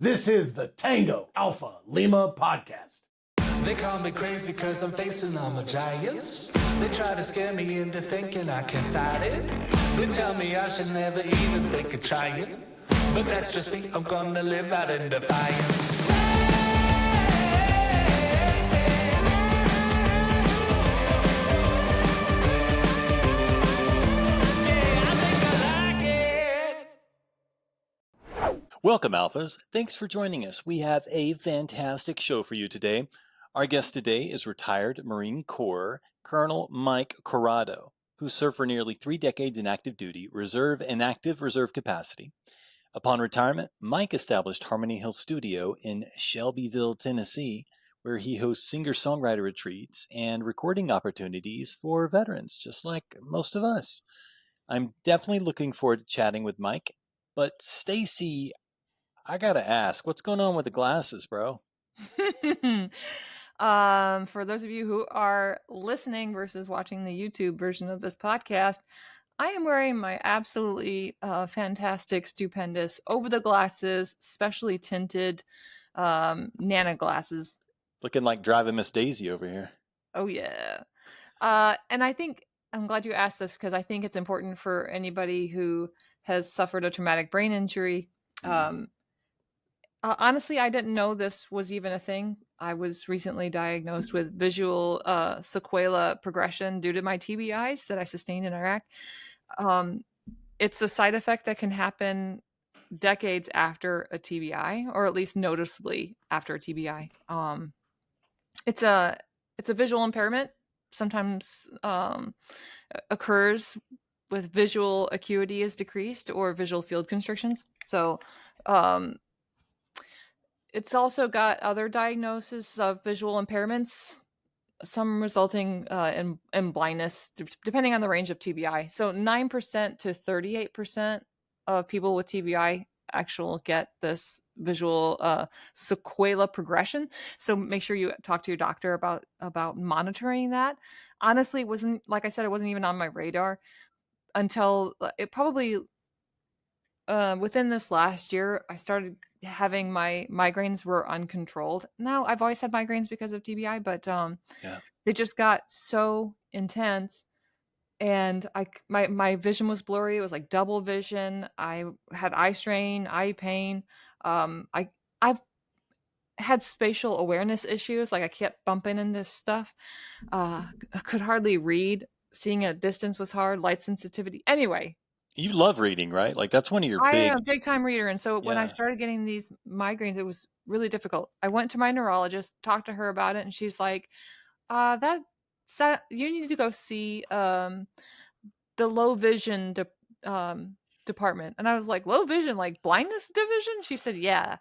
This is the Tango Alpha Lima podcast. They call me crazy cause I'm facing all my giants. They try to scare me into thinking I can fight it. They tell me I should never even think of trying. But that's just me, I'm gonna live out in defiance. Welcome, Alphas. Thanks for joining us. We have a fantastic show for you today. Our guest today is retired Marine Corps Colonel Mike Corrado, who served for nearly 3 decades in active duty, reserve and active reserve capacity. Upon retirement, Mike established Harmony Hill Studio in Shelbyville, Tennessee, where he hosts singer-songwriter retreats and recording opportunities for veterans, just like most of us. I'm definitely looking forward to chatting with Mike, but Stacy, I gotta ask, what's going on with the glasses, bro? For those of you who are listening versus watching the YouTube version of this podcast, I am wearing my absolutely fantastic, stupendous over the glasses, specially tinted Nana glasses. Looking like driving Miss Daisy over here. Oh yeah. And I think I'm glad you asked this because I think it's important for anybody who has suffered a traumatic brain injury. Honestly, I didn't know this was even a thing. I was recently diagnosed with visual sequela progression due to my TBIs that I sustained in Iraq. It's a side effect that can happen decades after a TBI, or at least noticeably after a TBI. It's a visual impairment. Sometimes occurs with visual acuity is decreased or visual field constrictions. So it's also got other diagnoses of visual impairments, some resulting in blindness, depending on the range of TBI. So 9% to 38% of people with TBI actually get this visual sequela progression. So make sure you talk to your doctor about monitoring that. Honestly, it wasn't, like I said, it wasn't even on my radar until it probably within this last year, I started having my migraines were uncontrolled. Now, I've always had migraines because of TBI, but they just got so intense, and my vision was blurry. It was like double vision. I had eye strain, eye pain. I've had spatial awareness issues. Like I kept bumping into stuff. I could hardly read. Seeing at distance was hard. Light sensitivity. Anyway. You love reading, right? Like that's one of your I am a big time reader. And so when I Yeah. started getting these migraines, it was really difficult. I went to my neurologist, talked to her about it, and she's like, you need to go see the low vision department. And I was like, low vision, like blindness division? She said, yeah.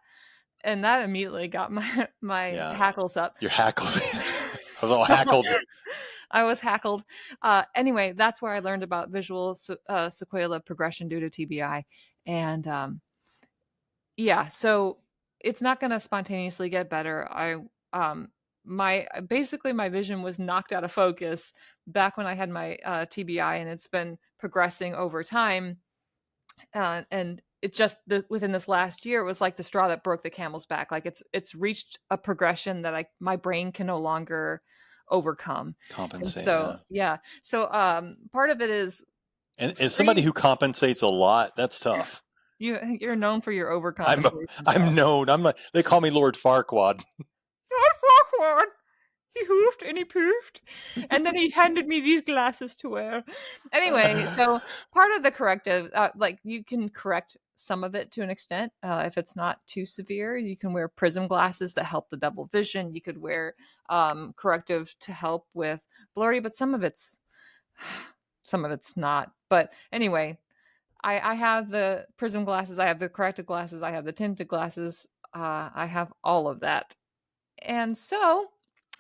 And that immediately got my hackles up. Your hackles. I was all hackled. I was hackled. Anyway, that's where I learned about visual sequela progression due to TBI. And so it's not going to spontaneously get better. My vision was knocked out of focus back when I had my TBI, and it's been progressing over time. And it just within this last year, it was like the straw that broke the camel's back. Like it's reached a progression that my brain can no longer overcome. Compensate. So part of it is, and as somebody who compensates a lot, that's tough. You're known for your overcompensation. I'm known. They call me Lord Farquaad. Lord Farquaad. He hoofed and he poofed, and then he handed me these glasses to wear. Anyway, so part of the corrective, like you can correct some of it to an extent. If it's not too severe, you can wear prism glasses that help the double vision. You could wear corrective to help with blurry, but some of it's not. But anyway, I have the prism glasses, I have the corrective glasses, I have the tinted glasses, I have all of that, and so.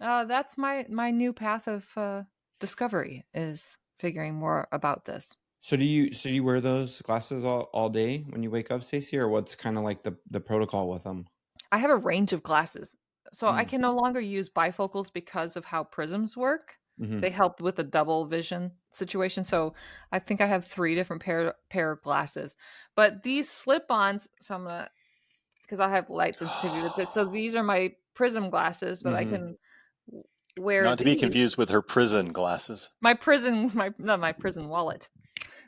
That's my new path of discovery, is figuring more about this. So do you wear those glasses all day when you wake up, Stacey, or what's kind of like the protocol with them? I have a range of glasses, so I can no longer use bifocals because of how prisms work. Mm-hmm. They help with the double vision situation. So I think I have 3 different pair of glasses, but these slip-ons. So I'm gonna because I have light sensitivity with it. So these are my prism glasses, but I can wear Not to be these. confused with her prison glasses. My prison, not my prison wallet.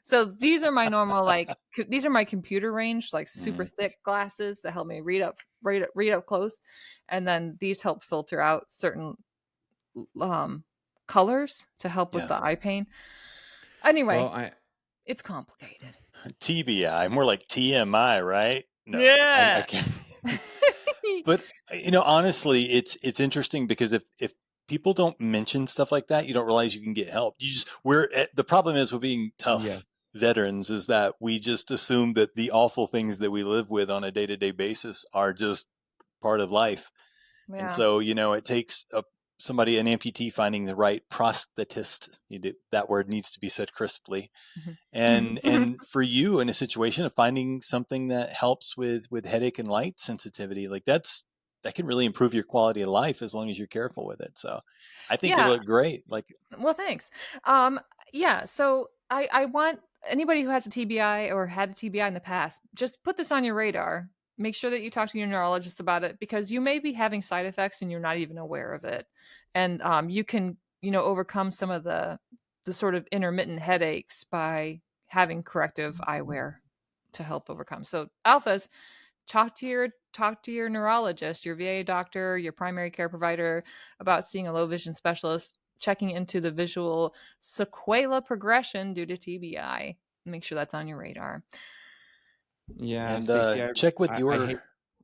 So these are my normal, like, these are my computer range, like super thick glasses that help me read up close. And then these help filter out certain colors to help with the eye pain. Anyway, Well, it's complicated. TBI, more like TMI, right? No, I Yeah. can't. But honestly, it's interesting because if people don't mention stuff like that, you don't realize you can get help. The problem is with being tough veterans is that we just assume that the awful things that we live with on a day-to-day basis are just part of life. Yeah. And so, it takes an amputee finding the right prosthetist. That word needs to be said crisply. And for you in a situation of finding something that helps with headache and light sensitivity, like that can really improve your quality of life as long as you're careful with it. So I think you look great. Like, well, thanks. Yeah. So I want anybody who has a TBI or had a TBI in the past, just put this on your radar. Make sure that you talk to your neurologist about it, because you may be having side effects and you're not even aware of it. And you can, overcome some of the sort of intermittent headaches by having corrective eyewear to help overcome. So alphas, talk to your neurologist, your VA doctor, your primary care provider about seeing a low vision specialist, checking into the visual sequela progression due to TBI. Make sure that's on your radar. Yeah, and Stacey, check with your.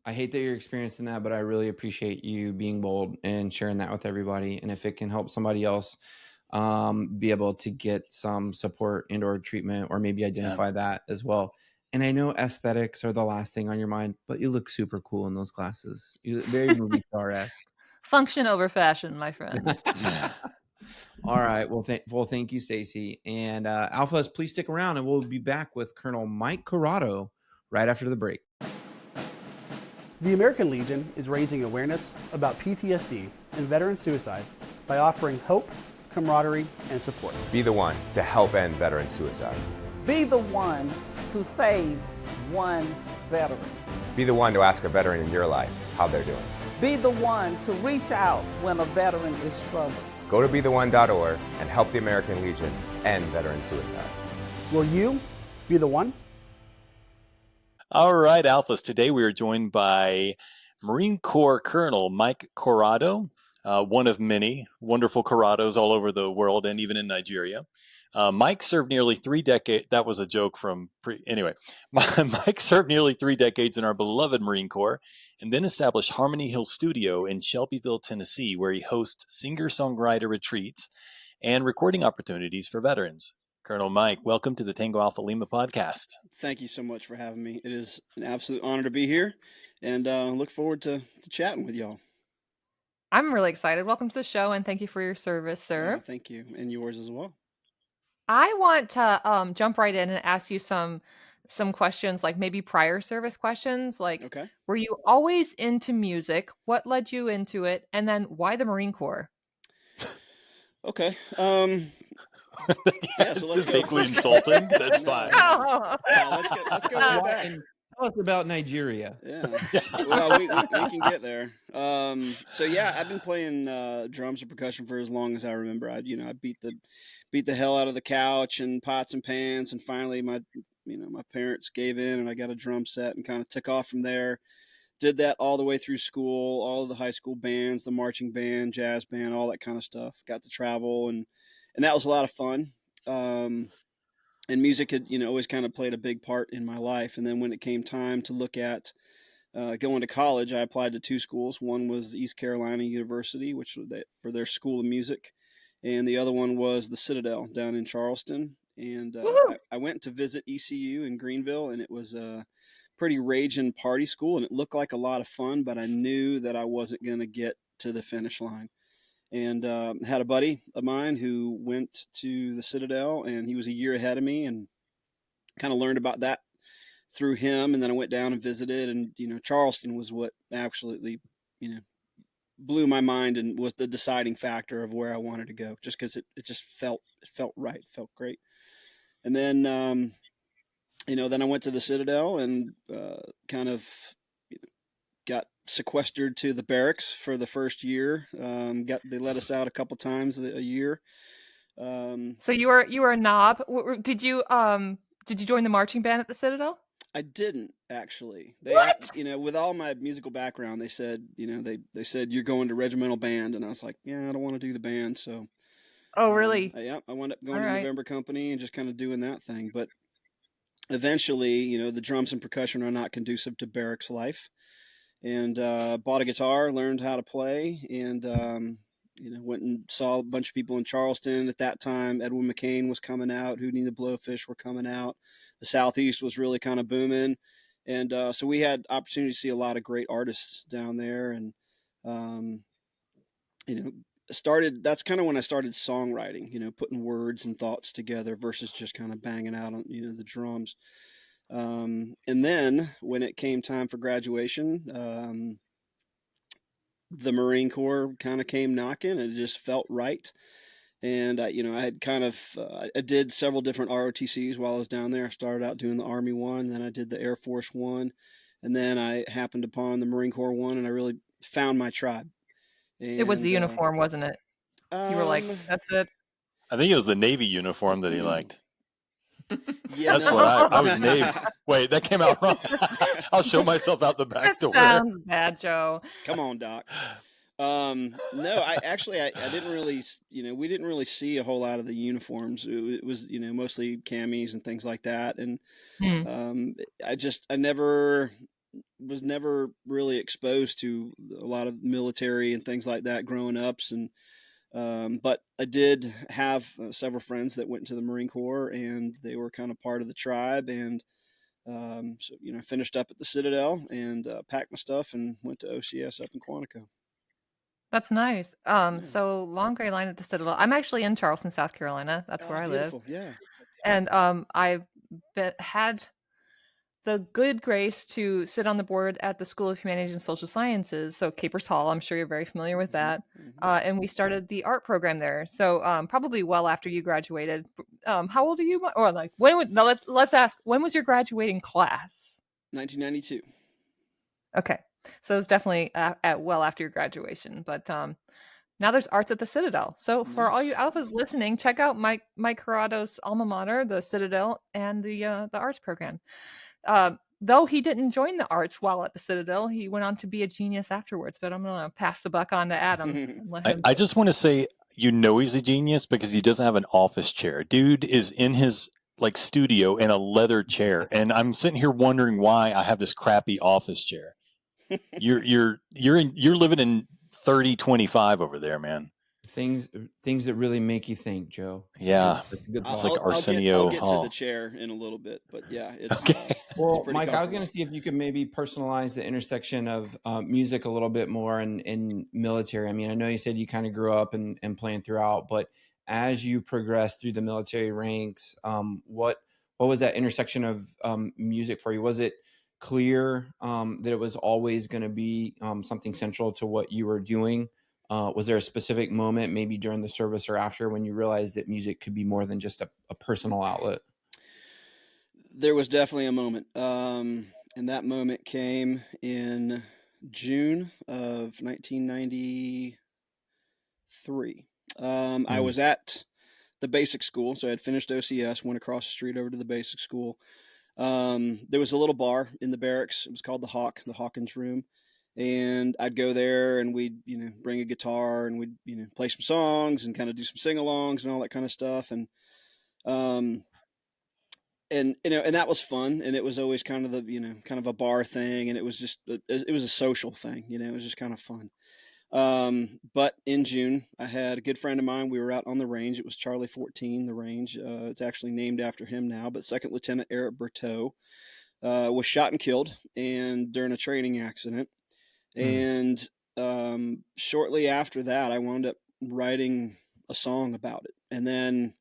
I hate that you're experiencing that, but I really appreciate you being bold and sharing that with everybody. And if it can help somebody else be able to get some support and or treatment, or maybe identify that as well. And I know aesthetics are the last thing on your mind, but you look super cool in those glasses. You look very movie star-esque. Function over fashion, my friend. All right. Well, thank you, Stacey. And Alphas, please stick around, and we'll be back with Colonel Mike Corrado right after the break. The American Legion is raising awareness about PTSD and veteran suicide by offering hope, camaraderie, and support. Be the one to help end veteran suicide. Be the one to save one veteran. Be the one to ask a veteran in your life how they're doing. Be the one to reach out when a veteran is struggling. Go to BeTheOne.org and help the American Legion end veteran suicide. Will you be the one? All right, Alphas. Today we are joined by Marine Corps Colonel Mike Corrado, one of many wonderful Corrados all over the world and even in Nigeria. Mike served nearly 3 decades. That was a joke from anyway. Mike served nearly 3 decades in our beloved Marine Corps, and then established Harmony Hill Studio in Shelbyville, Tennessee, where he hosts singer-songwriter retreats and recording opportunities for veterans. Colonel Mike, welcome to the Tango Alpha Lima podcast. Thank you so much for having me. It is an absolute honor to be here, and look forward to chatting with y'all. I'm really excited. Welcome to the show, and thank you for your service, sir. Thank you, and yours as well. I want to jump right in and ask you some questions, like maybe prior service questions. Like, okay, were you always into music? What led you into it? And then why the Marine Corps? Okay. Yeah, so let's go. Vaguely insulting. That's fine. Let's go way back. Tell us about Nigeria. Yeah. Well, we can get there. So yeah, I've been playing drums and percussion for as long as I remember. I beat the hell out of the couch and pots and pans, and finally my parents gave in, and I got a drum set and kind of took off from there. Did that all the way through school, all of the high school bands, the marching band, jazz band, all that kind of stuff. Got to travel, and that was a lot of fun. And music had, always kind of played a big part in my life. And then when it came time to look at going to college, I applied to 2 schools. One was East Carolina University, which was for their School of Music. And the other one was the Citadel down in Charleston. And I went to visit ECU in Greenville, and it was a pretty raging party school. And it looked like a lot of fun, but I knew that I wasn't going to get to the finish line. And had a buddy of mine who went to the Citadel, and he was a year ahead of me, and kind of learned about that through him. And then I went down and visited, and Charleston was what absolutely blew my mind and was the deciding factor of where I wanted to go, just because it just felt right, it felt great. And then then I went to the Citadel and kind of got sequestered to the barracks for the first year. They let us out a couple times a year. So you were a knob. Did you join the marching band at the Citadel? I didn't actually. What? With all my musical background, they said, they said you're going to regimental band, and I was like, yeah, I don't want to do the band. So, oh really? I wound up going All to right. November Company and just kind of doing that thing. But eventually, the drums and percussion are not conducive to barracks life, and bought a guitar, learned how to play, and went and saw a bunch of people in Charleston at that time. Edwin McCain was coming out. Hootie and the Blowfish were coming out. The Southeast was really kind of booming. And so we had opportunity to see a lot of great artists down there. And, that's kind of when I started songwriting, putting words and thoughts together versus just kind of banging out on, the drums. And then when it came time for graduation, the Marine Corps kind of came knocking, and it just felt right. And I had kind of I did several different ROTCs while I was down there. I started out doing the Army one, then I did the Air Force one, and then I happened upon the Marine Corps one, and I really found my tribe. And, it was the uniform, wasn't it? You were like, that's it. I think it was the Navy uniform that he liked. Yeah, that's what I was Navy. Wait, that came out wrong. I'll show myself out the back door. Sounds bad, Joe. Come on, Doc. No, I didn't really, we didn't really see a whole lot of the uniforms. It was, mostly camis and things like that. And I was never really exposed to a lot of military and things like that growing up. And but I did have several friends that went into the Marine Corps, and they were kind of part of the tribe. And so I finished up at the Citadel and packed my stuff and went to OCS up in Quantico. That's nice. So long gray line at the Citadel. I'm actually in Charleston, South Carolina. That's where I live. Yeah. And I've had the good grace to sit on the board at the School of Humanities and Social Sciences, so Capers Hall. I'm sure you're very familiar with that. And we started the art program there. So probably well after you graduated. How old are you? Or like when? No, let's ask. When was your graduating class? 1992. Okay, so it was definitely at well after your graduation. But now there's arts at the Citadel. So for all you alphas listening, check out Mike Corrado's alma mater, the Citadel, and the arts program. Though he didn't join the arts while at the Citadel, he went on to be a genius afterwards. But I'm going to pass the buck on to Adam. I just want to say, he's a genius because he doesn't have an office chair. Dude is in his studio in a leather chair, and I'm sitting here wondering why I have this crappy office chair. You're living in 3025 over there, man. Things that really make you think, Joe. Yeah, it's like Arsenio. I'll get to the chair in a little bit, but yeah, it's okay. Well, Mike, I was going to see if you could maybe personalize the intersection of music a little bit more in military. I mean, I know you said you kind of grew up and playing throughout, but as you progressed through the military ranks, what was that intersection of music for you? Was it clear that it was always going to be something central to what you were doing? Was there a specific moment, maybe during the service or after, when you realized that music could be more than just a personal outlet? There was definitely a moment. And that moment came in June of 1993. I was at the basic school. So I had finished OCS, went across the street over to the basic school. There was a little bar in the barracks. It was called the Hawkins Room. And I'd go there, and we'd, bring a guitar, and we'd, play some songs and kind of do some sing-alongs and all that kind of stuff. And that was fun. And it was always kind of kind of a bar thing. And it was just, it was a social thing, it was just kind of fun. But in June, I had a good friend of mine. We were out on the range. It was Charlie 14, the range. It's actually named after him now, but Second Lieutenant Eric Berteau was shot and killed during a training accident. And shortly after that, I wound up writing a song about it. And then,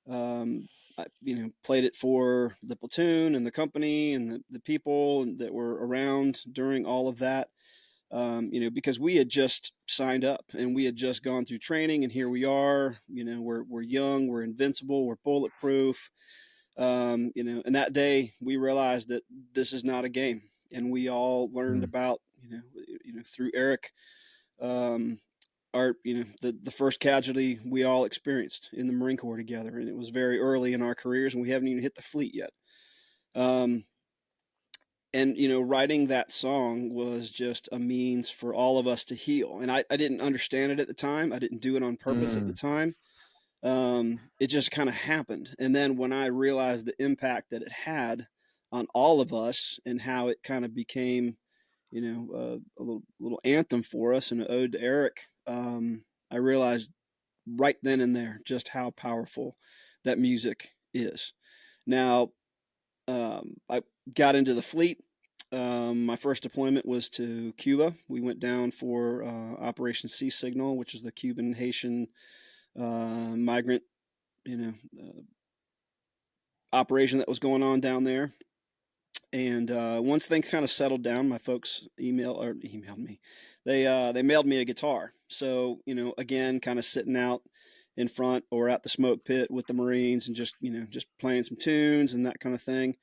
I, played it for the platoon and the company and the people that were around during all of that. Because we had just signed up and we had just gone through training, and here we are, we're young, we're invincible, we're bulletproof. And that day we realized that this is not a game, and we all learned about through Eric, the first casualty we all experienced in the Marine Corps together, and it was very early in our careers, and we haven't even hit the fleet yet. And writing that song was just a means for all of us to heal, and I didn't understand it at the time. I didn't do it on purpose at the time. It just kind of happened, and then when I realized the impact that it had on all of us and how it kind of became a little anthem for us and an ode to Eric, I realized right then and there just how powerful that music is. Now, I got into the fleet. My first deployment was to Cuba. We went down for Operation Sea Signal, which is the Cuban Haitian migrant, operation that was going on down there. And once things kind of settled down, my folks emailed me. They mailed me a guitar. So again, kind of sitting out in front or at the smoke pit with the Marines and just playing some tunes and that kind of thing.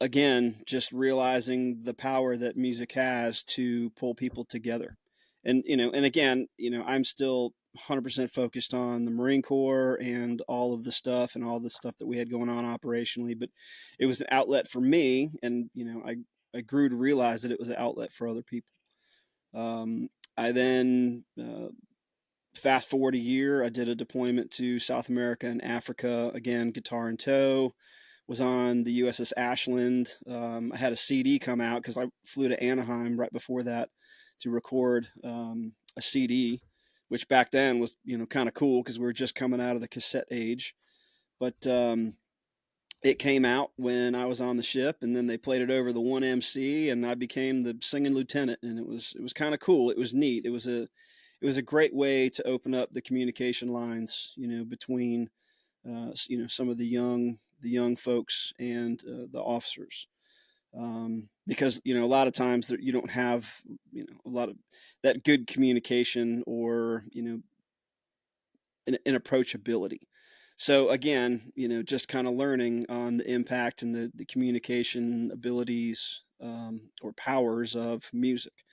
Again, just realizing the power that music has to pull people together. And again, I'm still 100% focused on the Marine Corps and all of the stuff that we had going on operationally, but it was an outlet for me, and I grew to realize that it was an outlet for other people. I then fast forward a year, I did a deployment to South America and Africa, again guitar in tow. Was on the USS Ashland. I had a CD come out because I flew to Anaheim right before that to record a CD, which back then was, kind of cool because we were just coming out of the cassette age. But it came out when I was on the ship, and then they played it over the 1MC, and I became the singing lieutenant, and it was kind of cool. It was neat. It was a great way to open up the communication lines, between some of the young folks and the officers. Because a lot of times you don't have a lot of that good communication or an approachability. So again, just kind of learning on the impact and the communication abilities or powers of music,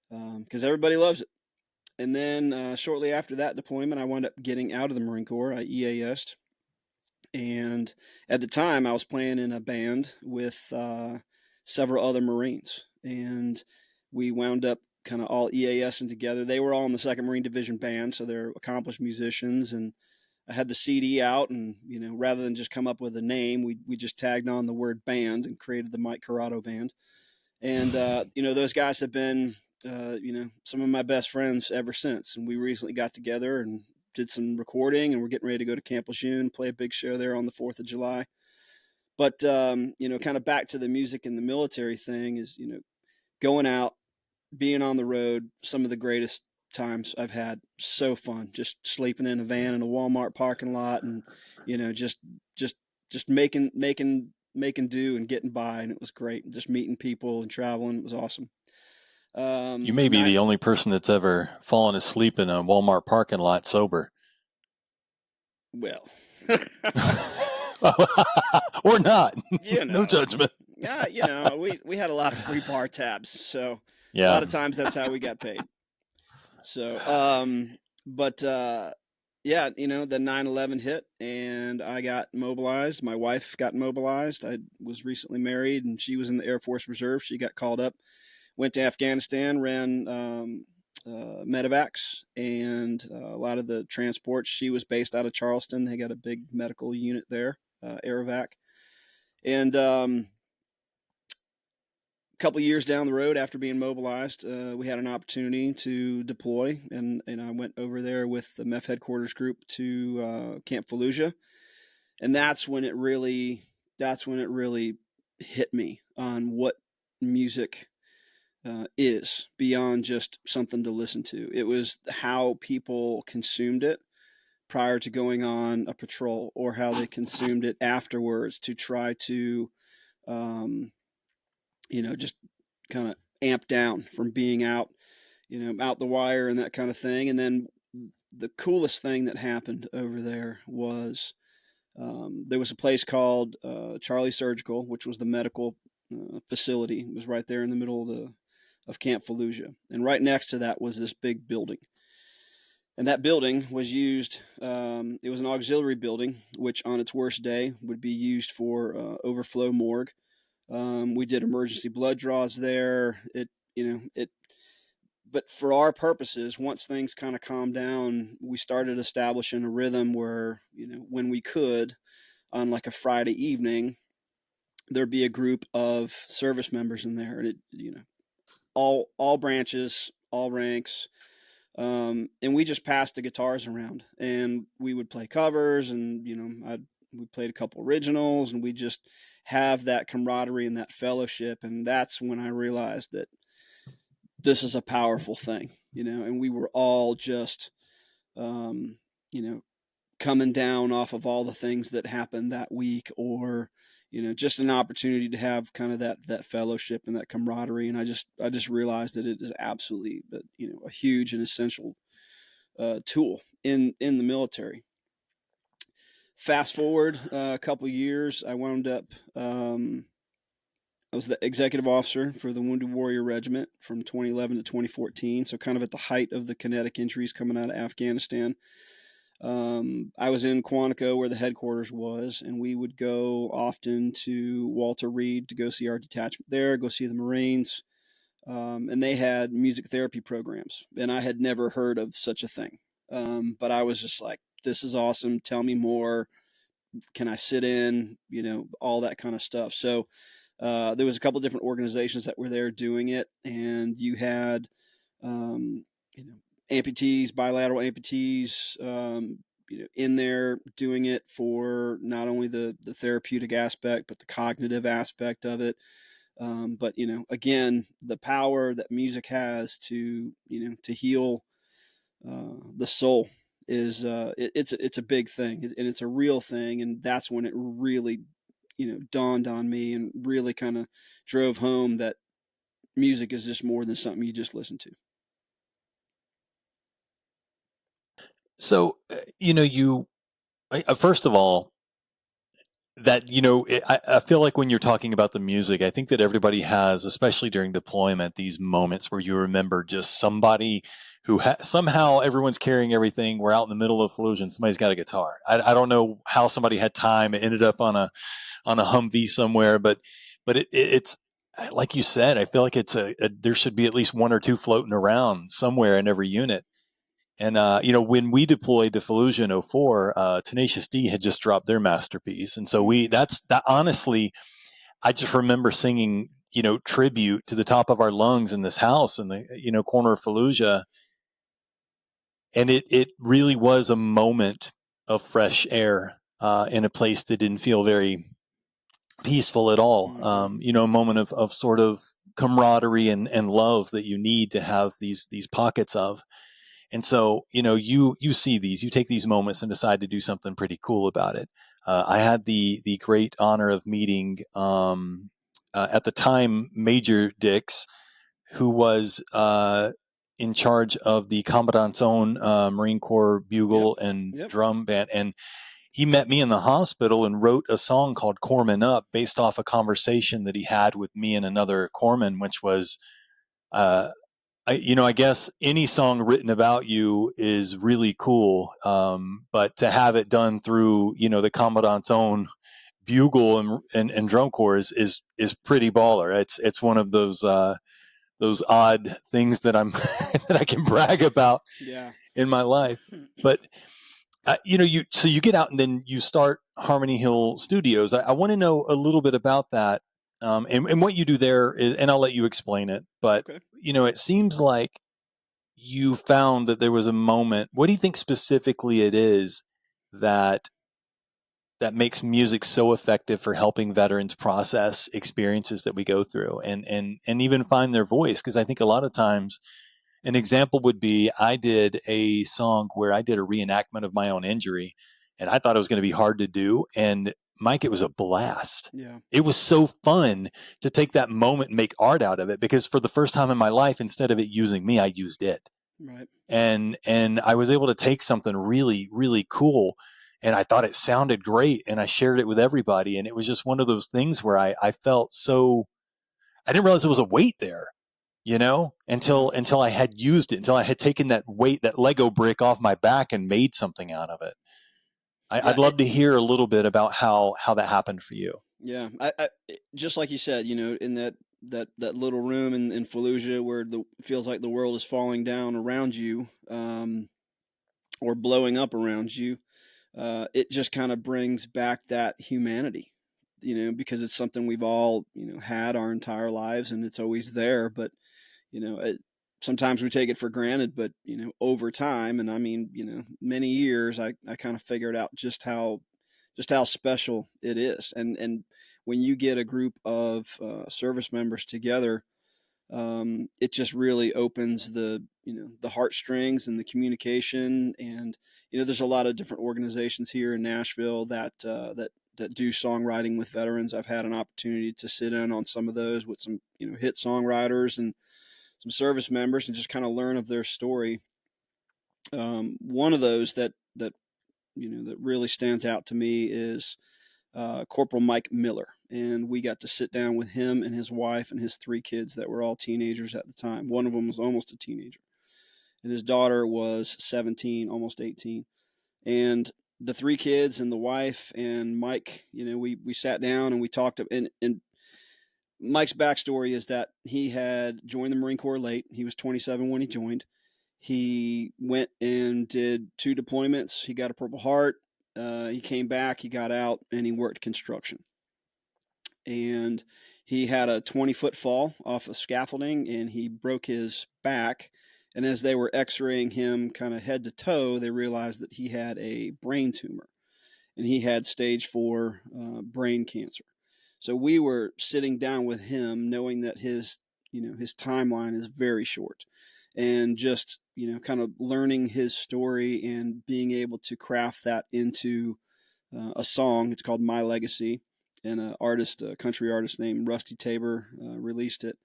because everybody loves it. And then shortly after that deployment, I wound up getting out of the Marine Corps. I EAS'd. And at the time, I was playing in a band with several other Marines, and we wound up kind of all EASing together. They were all in the 2nd Marine Division band, so they're accomplished musicians. And I had the CD out, and rather than just come up with a name, we just tagged on the word band and created the Mike Corrado band. And those guys have been some of my best friends ever since. And we recently got together and did some recording, and we're getting ready to go to Camp Lejeune, play a big show there on the 4th of July. But, kind of back to the music and the military thing is, going out, being on the road, some of the greatest times I've had. So fun, just sleeping in a van in a Walmart parking lot, and, just making do and getting by. And it was great. And just meeting people and traveling. It was awesome. You may be the only person that's ever fallen asleep in a Walmart parking lot sober. Well, or not. No judgment. Yeah, we had a lot of free bar tabs, so a lot of times that's how we got paid. So, yeah, the 9/11 hit, and I got mobilized. My wife got mobilized. I was recently married, and she was in the Air Force Reserve. She got called up. Went to Afghanistan, ran medevacs and a lot of the transports. She was based out of Charleston. They got a big medical unit there, Aerovac. And a couple years down the road after being mobilized, we had an opportunity to deploy, and I went over there with the MEF headquarters group to Camp Fallujah. And that's when it really hit me on what music is beyond just something to listen to. It was how people consumed it prior to going on a patrol, or how they consumed it afterwards to try to, just kind of amp down from being out the wire and that kind of thing. And then the coolest thing that happened over there was there was a place called Charlie Surgical, which was the medical facility. It was right there in the middle of Camp Fallujah, and right next to that was this big building. And that building was used, it was an auxiliary building, which on its worst day would be used for overflow morgue. We did emergency blood draws there. But for our purposes, once things kind of calmed down, we started establishing a rhythm where, when we could, on like a Friday evening, there'd be a group of service members in there, and all branches, all ranks. And we just passed the guitars around, and we would play covers, and we played a couple originals, and we just have that camaraderie and that fellowship. And that's when I realized that this is a powerful thing, and we were all just, coming down off of all the things that happened that week, or, just an opportunity to have kind of that fellowship and that camaraderie. And I just realized that it is absolutely, a huge and essential tool in the military. Fast forward a couple years, I wound up, I was the executive officer for the Wounded Warrior Regiment from 2011 to 2014. So kind of at the height of the kinetic injuries coming out of Afghanistan. I was in Quantico, where the headquarters was, and we would go often to Walter Reed to go see our detachment there, go see the Marines. And they had music therapy programs, and I had never heard of such a thing. But I was just like, this is awesome. Tell me more. Can I sit in? All that kind of stuff. So there was a couple of different organizations that were there doing it, and you had, amputees, bilateral amputees, in there doing it for not only the therapeutic aspect, but the cognitive aspect of it. But again, the power that music has to heal the soul is it's a big thing, and it's a real thing. And that's when it really dawned on me, and really kind of drove home that music is just more than something you just listen to. So, first of all, that, I feel like when you're talking about the music, I think that everybody has, especially during deployment, these moments where you remember just somebody who somehow everyone's carrying everything. We're out in the middle of Fallujah, and somebody's got a guitar. I don't know how somebody had time. It ended up on a Humvee somewhere, but it's like you said, I feel like it's there should be at least one or two floating around somewhere in every unit. And, when we deployed to Fallujah in 2004, Tenacious D had just dropped their masterpiece. And so honestly, I just remember singing, tribute to the top of our lungs in this house in the, corner of Fallujah. And it really was a moment of fresh air in a place that didn't feel very peaceful at all. Mm-hmm. A moment of sort of camaraderie and love that you need to have these pockets of. And so, you see these, you take these moments and decide to do something pretty cool about it. I had the great honor of meeting, at the time, Major Dix, who was in charge of the Commandant's own Marine Corps bugle and drum band. And he met me in the hospital and wrote a song called Corpsman Up, based off a conversation that he had with me and another corpsman, which was, I guess any song written about you is really cool. But to have it done through, the Commandant's own bugle and drum corps is pretty baller. It's one of those odd things that I'm, that I can brag about in my life. But, so you get out and then you start Harmony Hill Studios. I want to know a little bit about that. And what you do there is, and I'll let you explain it, but it seems like you found that there was a moment. What do you think specifically it is that makes music so effective for helping veterans process experiences that we go through and even find their voice? Because I think a lot of times, an example would be, I did a song where I did a reenactment of my own injury, and I thought it was going to be hard to do. And Mike, it was a blast. Yeah. It was so fun to take that moment and make art out of it, because for the first time in my life, instead of it using me, I used it. Right. And I was able to take something really, really cool, and I thought it sounded great, and I shared it with everybody. And it was just one of those things where I felt so I didn't realize there was a weight there, until I had used it, until I had taken that weight, that Lego brick off my back and made something out of it. I'd love to hear a little bit about how that happened for you. Yeah, I just like you said, in that little room in Fallujah where it feels like the world is falling down around you, or blowing up around you, it just kind of brings back that humanity, because it's something we've all, had our entire lives, and it's always there. But, sometimes we take it for granted, but, over time, and I mean, many years, I kind of figured out just how special it is. And when you get a group of service members together, it just really opens the heartstrings and the communication. And there's a lot of different organizations here in Nashville that do songwriting with veterans. I've had an opportunity to sit in on some of those with some hit songwriters and some service members, and just kind of learn of their story. One of those that really stands out to me is Corporal Mike Miller. And we got to sit down with him and his wife and his 3 kids that were all teenagers at the time. One of them was almost a teenager, and his daughter was 17, almost 18. And the 3 kids and the wife and Mike, we sat down and we talked. And Mike's backstory is that he had joined the Marine Corps late. He was 27 when he joined. He went and did 2 deployments. He got a Purple Heart. He came back, he got out, and he worked construction. And he had a 20-foot fall off of scaffolding, and he broke his back. And as they were x-raying him kind of head to toe, they realized that he had a brain tumor, and he had stage 4 brain cancer. So we were sitting down with him knowing that his timeline is very short, and just, kind of learning his story and being able to craft that into a song. It's called My Legacy, and a country artist named Rusty Tabor released it.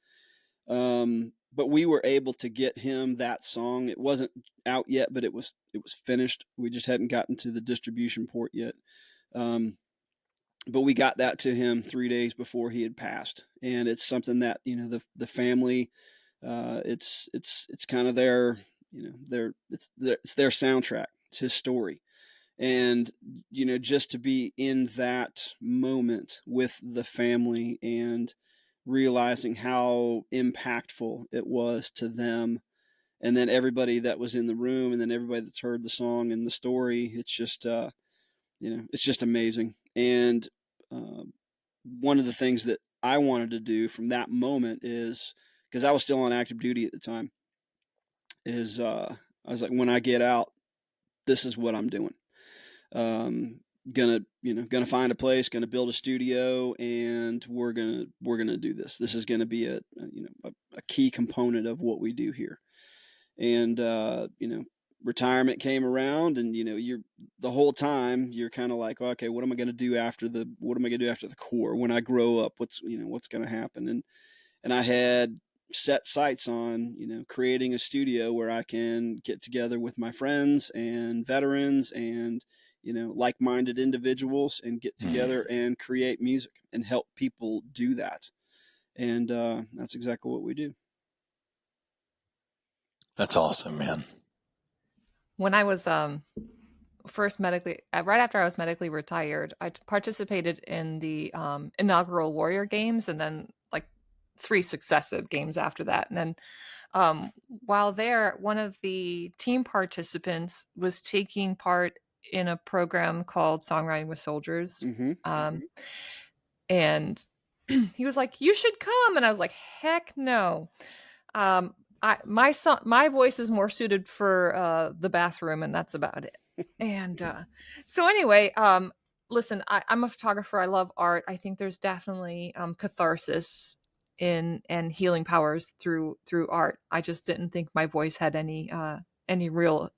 But we were able to get him that song. It wasn't out yet, but it was finished. We just hadn't gotten to the distribution port yet. But we got that to him 3 days before he had passed. And it's something that, the family, it's kind of their, it's their soundtrack. It's his story. And, just to be in that moment with the family and realizing how impactful it was to them, and then everybody that was in the room, and then everybody that's heard the song and the story, it's just, it's just amazing. And one of the things that I wanted to do from that moment is, because I was still on active duty at the time, is I was like, when I get out, this is what I'm doing. Gonna find a place, gonna build a studio, and we're gonna do this. This is gonna be a key component of what we do here. And retirement came around, and you're the whole time you're kind of like, okay, what am I gonna do after the Corps? When I grow up, what's gonna happen? And I had set sights on creating a studio where I can get together with my friends and veterans and like-minded individuals and get together and create music and help people do that. And that's exactly what we do. That's awesome, man. When I was first medically, right after I was medically retired, I participated in the inaugural Warrior Games, and then like 3 successive games after that. And then while there, one of the team participants was taking part in a program called Songwriting with Soldiers. And he was like, "You should come." And I was like, "Heck no." My voice is more suited for the bathroom, and that's about it. And so anyway, listen, I'm a photographer. I love art. I think there's definitely catharsis and healing powers through art. I just didn't think my voice had any real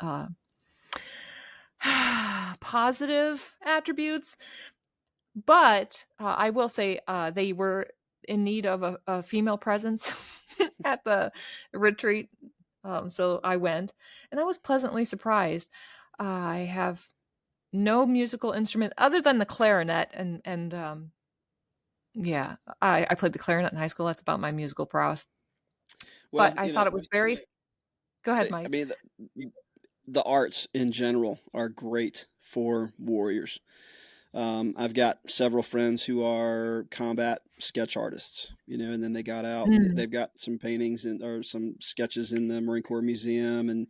positive attributes. But I will say they were in need of a female presence at the retreat. So I went, and I was pleasantly surprised. I have no musical instrument other than the clarinet and Yeah, I played the clarinet in high school. That's about my musical prowess. Well, But I thought it was very. Go ahead, I Mike. mean, the arts in general are great for warriors. I've got several friends who are combat sketch artists, and then they got out. Mm. They've got some paintings or some sketches in the Marine Corps Museum, and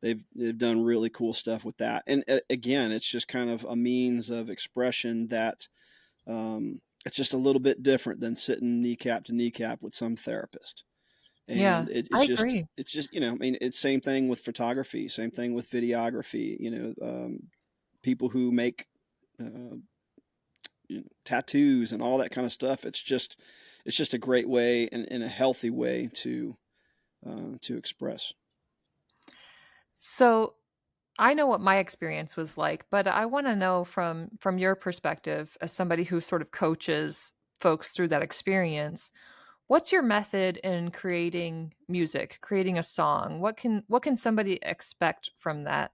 they've done really cool stuff with that. And again, it's just kind of a means of expression that it's just a little bit different than sitting kneecap to kneecap with some therapist. Yeah, And I agree. it's just, I mean, it's same thing with photography, same thing with videography, people who make uh, tattoos and all that kind of stuff. It's just a great way and a healthy way to express. So I know what my experience was like, but I want to know from your perspective as somebody who sort of coaches folks through that experience. What's your method in creating music, creating a song? What can somebody expect from that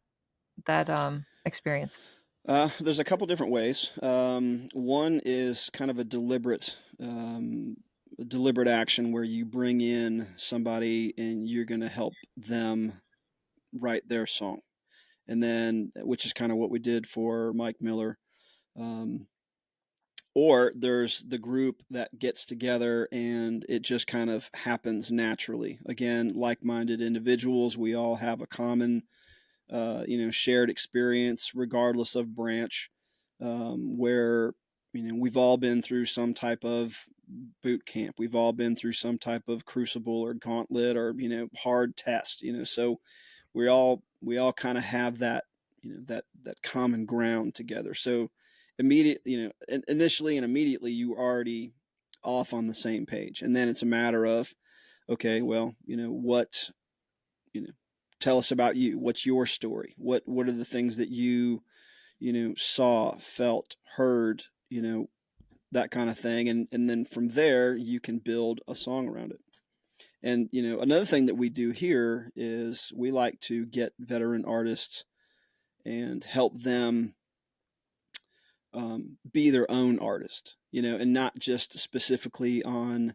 experience? There's a couple different ways. One is kind of a deliberate action where you bring in somebody and you're going to help them write their song, and then which is kind of what we did for Mike Miller. Um, or there's the group that gets together and it just kind of happens naturally. Again, like-minded individuals, we all have a common shared experience regardless of branch, where we've all been through some type of boot camp, we've all been through some type of crucible or gauntlet or hard test, so we all kind of have that that common ground together. So initially and immediately you already off on the same page, and then it's a matter of, okay, well, what you know tell us about you. What's your story? What are the things that you saw, felt, heard, that kind of thing, and then from there you can build a song around it. And another thing that we do here is we like to get veteran artists and help them be their own artist, and not just specifically on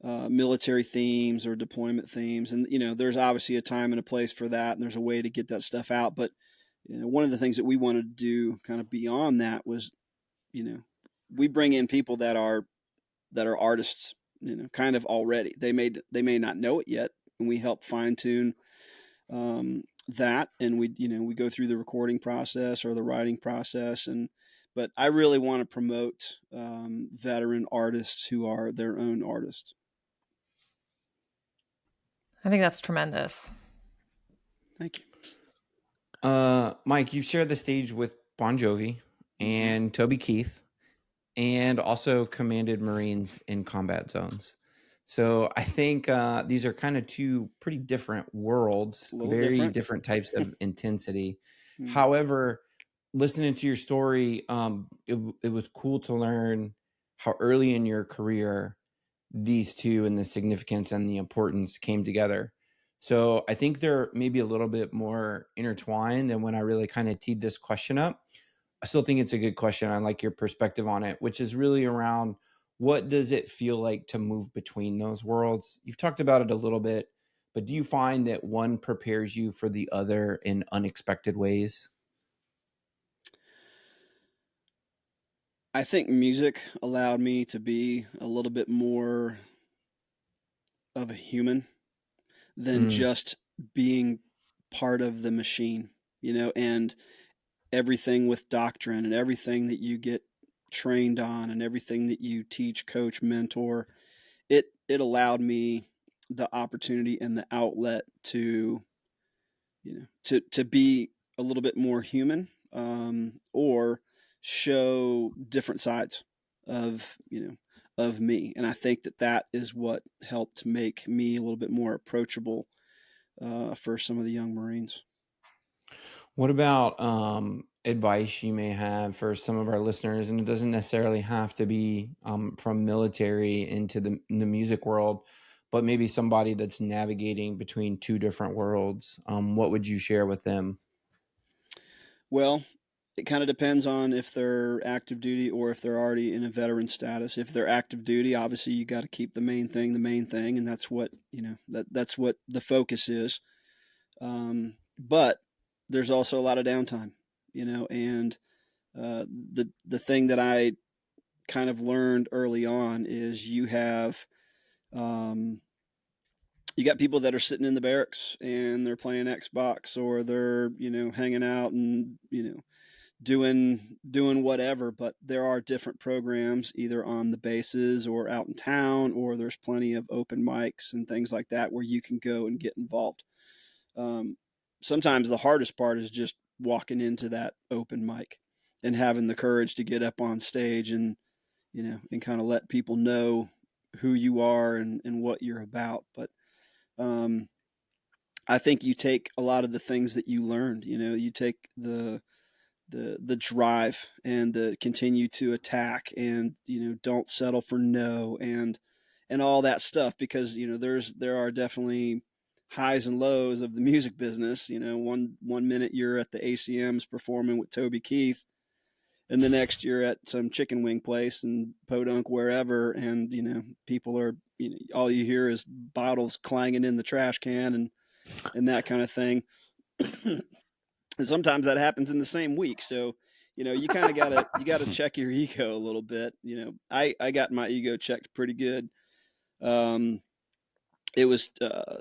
military themes or deployment themes. And there's obviously a time and a place for that, and there's a way to get that stuff out. But one of the things that we wanted to do kind of beyond that was, we bring in people that are artists, kind of already. They may not know it yet, and we help fine tune that, and we go through the recording process or the writing process. But I really want to promote veteran artists who are their own artists. I think that's tremendous. Thank you. Mike, you've shared the stage with Bon Jovi and Toby Keith, and also commanded Marines in combat zones. So I think these are kind of two pretty different worlds, very different types of intensity. However, listening to your story, it was cool to learn how early in your career these two and the significance and the importance came together. So I think they're maybe a little bit more intertwined than when I really kind of teed this question up. I still think it's a good question. I like your perspective on it, which is really around what does it feel like to move between those worlds? You've talked about it a little bit, but do you find that one prepares you for the other in unexpected ways? I think music allowed me to be a little bit more of a human than just being part of the machine, and everything with doctrine and everything that you get trained on and everything that you teach, coach, mentor. It allowed me the opportunity and the outlet to to be a little bit more human, or show different sides of of me. And I think that is what helped make me a little bit more approachable for some of the young Marines. What about advice you may have for some of our listeners? And it doesn't necessarily have to be from military into the music world, but maybe somebody that's navigating between two different worlds. What would you share with them? Well, it kind of depends on if they're active duty or if they're already in a veteran status. If they're active duty, obviously you got to keep the main thing, and that's what, that's what the focus is. But there's also a lot of downtime, and the thing that I kind of learned early on is you got people that are sitting in the barracks and they're playing Xbox, or they're, hanging out and, doing whatever, but there are different programs either on the bases or out in town, or there's plenty of open mics and things like that where you can go and get involved. Sometimes the hardest part is just walking into that open mic and having the courage to get up on stage and, and kind of let people know who you are and what you're about. But I think you take a lot of the things that you learned, you take the drive and the continue to attack, and, don't settle for no, and all that stuff, because, there are definitely highs and lows of the music business. One minute you're at the ACMs performing with Toby Keith, and the next you're at some chicken wing place in Podunk, wherever, and, people are, all you hear is bottles clanging in the trash can and that kind of thing. And sometimes that happens in the same week. So, you kind of gotta check your ego a little bit. I got my ego checked pretty good. It was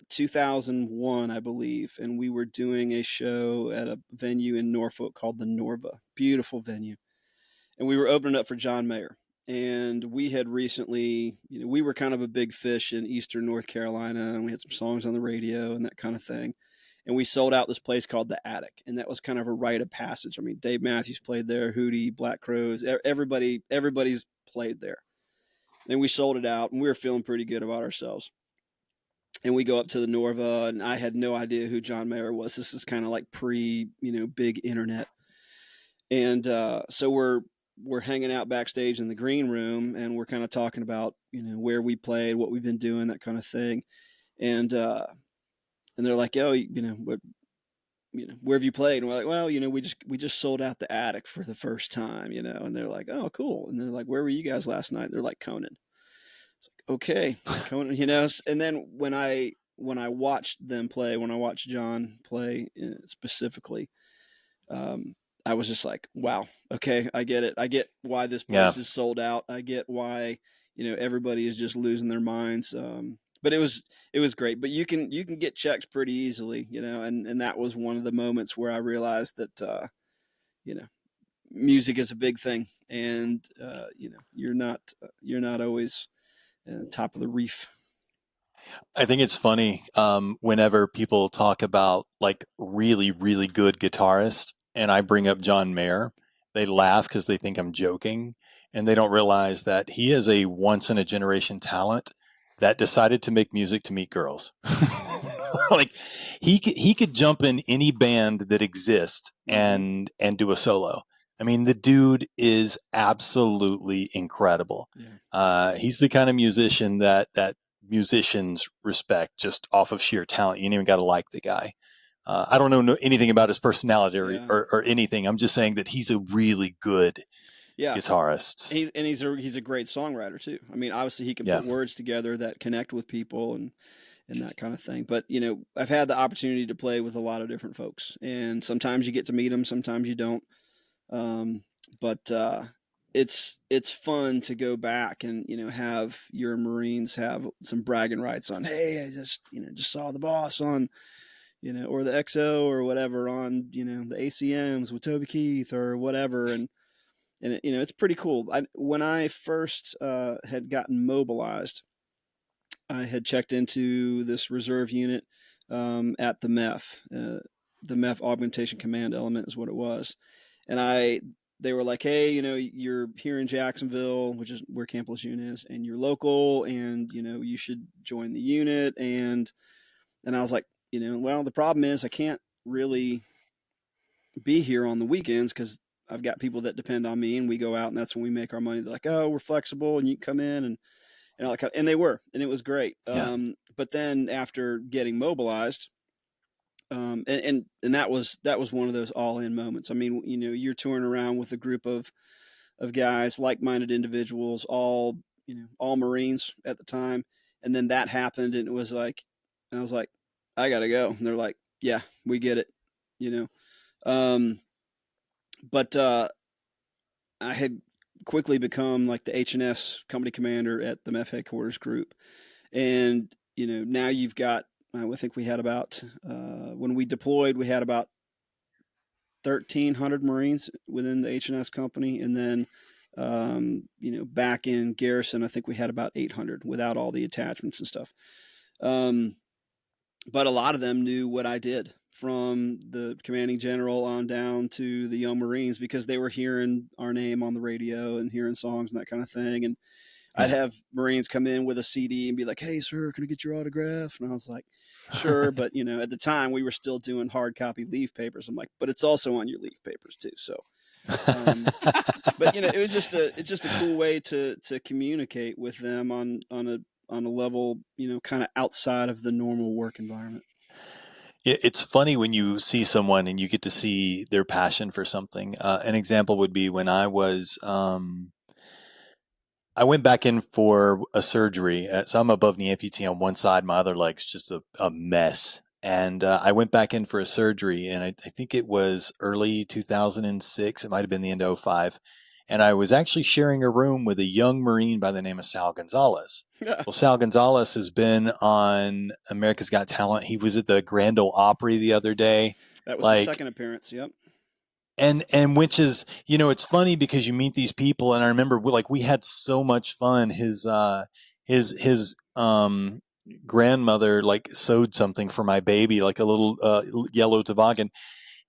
2001, I believe, and we were doing a show at a venue in Norfolk called the Norva. Beautiful venue. And we were opening up for John Mayer. And we had recently, we were kind of a big fish in Eastern North Carolina, and we had some songs on the radio and that kind of thing. And we sold out this place called The Attic, and that was kind of a rite of passage. I mean, Dave Matthews played there, Hootie, Black Crowes, everybody's played there. And we sold it out, and we were feeling pretty good about ourselves. And we go up to the Norva, and I had no idea who John Mayer was. This is kind of like big internet. And so we're hanging out backstage in the green room, and we're kind of talking about, where we played, what we've been doing, that kind of thing. And they're like, oh, what, where have you played? And we're like, well, we just sold out the Attic for the first time, and they're like, oh, cool. And they're like, where were you guys last night? They're like, Conan. It's like, okay, Conan, and then when I watched them play, when I watched John play specifically, I was just like, wow, okay, I get it. I get why this place is sold out. I get why, everybody is just losing their minds. But it was great. But you can get checked pretty easily, and that was one of the moments where I realized that, music is a big thing, and you're not always top of the reef. I think it's funny whenever people talk about like really, really good guitarists, and I bring up John Mayer, they laugh because they think I'm joking, and they don't realize that he is a once in a generation talent that decided to make music to meet girls. Like he could jump in any band that exists and do a solo. I mean, the dude is absolutely incredible. Yeah. He's the kind of musician that musicians respect just off of sheer talent. You ain't even got to like the guy. I don't know anything about his personality or anything. I'm just saying that he's a really good guitarist. He's a great songwriter too. I mean, obviously he can put words together that connect with people and that kind of thing. But, I've had the opportunity to play with a lot of different folks, and sometimes you get to meet them, sometimes you don't. But it's fun to go back and, have your Marines have some bragging rights on, hey, I just saw the boss on, or the XO or whatever on, the ACMs with Toby Keith or whatever. And it's pretty cool. When I first had gotten mobilized, I had checked into this reserve unit at the MEF. The MEF Augmentation Command Element is what it was. And they were like, hey, you're here in Jacksonville, which is where Camp Lejeune is, and you're local, and, you should join the unit. And I was like, well, the problem is I can't really be here on the weekends because I've got people that depend on me, and we go out, and that's when we make our money. They're like, oh, we're flexible, and you can come in, and they were, and it was great. Yeah. But then after getting mobilized, and that was one of those all in moments. I mean, you know, you're touring around with a group of guys, like-minded individuals, all, you know, all Marines at the time. And then that happened, and it was like, I was like, I gotta go. And they're like, yeah, we get it, you know. But I had quickly become like the H&S company commander at the MEF headquarters group. And, you know, now you've got, I think we had about, when we deployed, we had about 1,300 Marines within the H&S company. And then, you know, back in garrison, I think we had about 800 without all the attachments and stuff. But a lot of them knew what I did, from the commanding general on down to the young Marines, because they were hearing our name on the radio and hearing songs and that kind of thing. And I'd have Marines come in with a CD and be like, "Hey, sir, can I get your autograph?" And I was like, "Sure." But, you know, at the time we were still doing hard copy leaf papers. I'm like, "But it's also on your leaf papers too." So, but, you know, it's just a cool way to communicate with them on a level, you know, kind of outside of the normal work environment. It's funny when you see someone and you get to see their passion for something. An example would be when I was, I went back in for a surgery. So I'm a above knee amputee on one side. My other leg's just a mess. And I went back in for a surgery, and I think it was early 2006. It might have been the end of 2005. And I was actually sharing a room with a young Marine by the name of Sal Gonzalez. Well, Sal Gonzalez has been on America's Got Talent. He was at the Grand Ole Opry the other day. That was his second appearance. Yep. And which is, you know, it's funny because you meet these people, and I remember we had so much fun. His grandmother like sewed something for my baby, like a little yellow toboggan.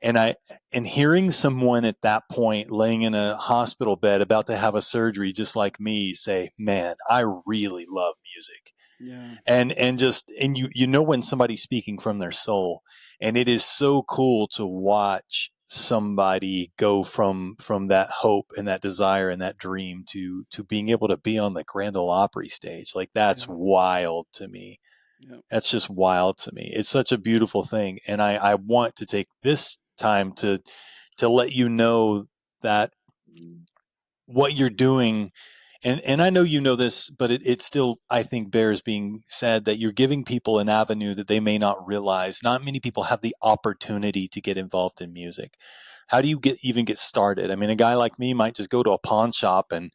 And hearing someone at that point laying in a hospital bed about to have a surgery just like me say, "Man, I really love music." Yeah. And you know when somebody's speaking from their soul, and it is so cool to watch somebody go from that hope and that desire and that dream to being able to be on the Grand Ole Opry stage. Like, that's wild to me. Yep. That's just wild to me. It's such a beautiful thing. And I want to take this time to let you know that what you're doing, and I know you know this, but it still, I think, bears being said, that you're giving people an avenue that they may not realize. Not many people have the opportunity to get involved in music. How do you even get started? I mean, a guy like me might just go to a pawn shop and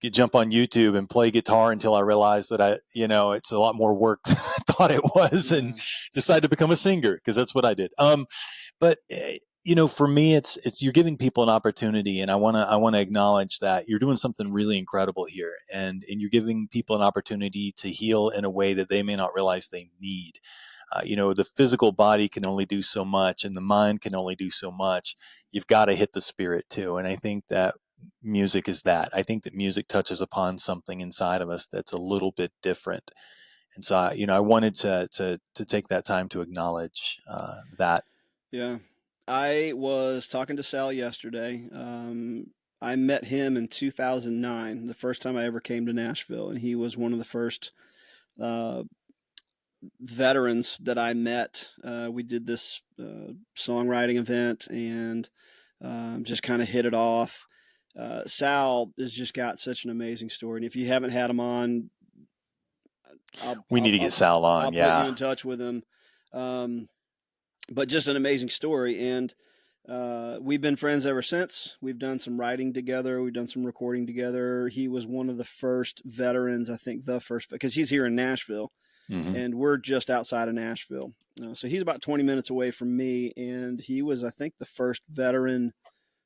jump on YouTube and play guitar until I realize that it's a lot more work than I thought it was, and decide to become a singer, because that's what I did. But you know, for me, it's you're giving people an opportunity, and I want to acknowledge that you're doing something really incredible here, and you're giving people an opportunity to heal in a way that they may not realize they need. You know, the physical body can only do so much, and the mind can only do so much. You've got to hit the spirit too, and I think that music is that. I think that music touches upon something inside of us that's a little bit different, and so I wanted to take that time to acknowledge that. Yeah. I was talking to Sal yesterday. I met him in 2009, the first time I ever came to Nashville, and he was one of the first veterans that I met. We did this songwriting event, and just kind of hit it off. Sal has just got such an amazing story, and if you haven't had him on, We need to get Sal on. I'll put you in touch with him. But just an amazing story, and we've been friends ever since. We've done some writing together. We've done some recording together. He was one of the first veterans, I think the first, because he's here in Nashville, and we're just outside of Nashville. So he's about 20 minutes away from me, and he was, I think, the first veteran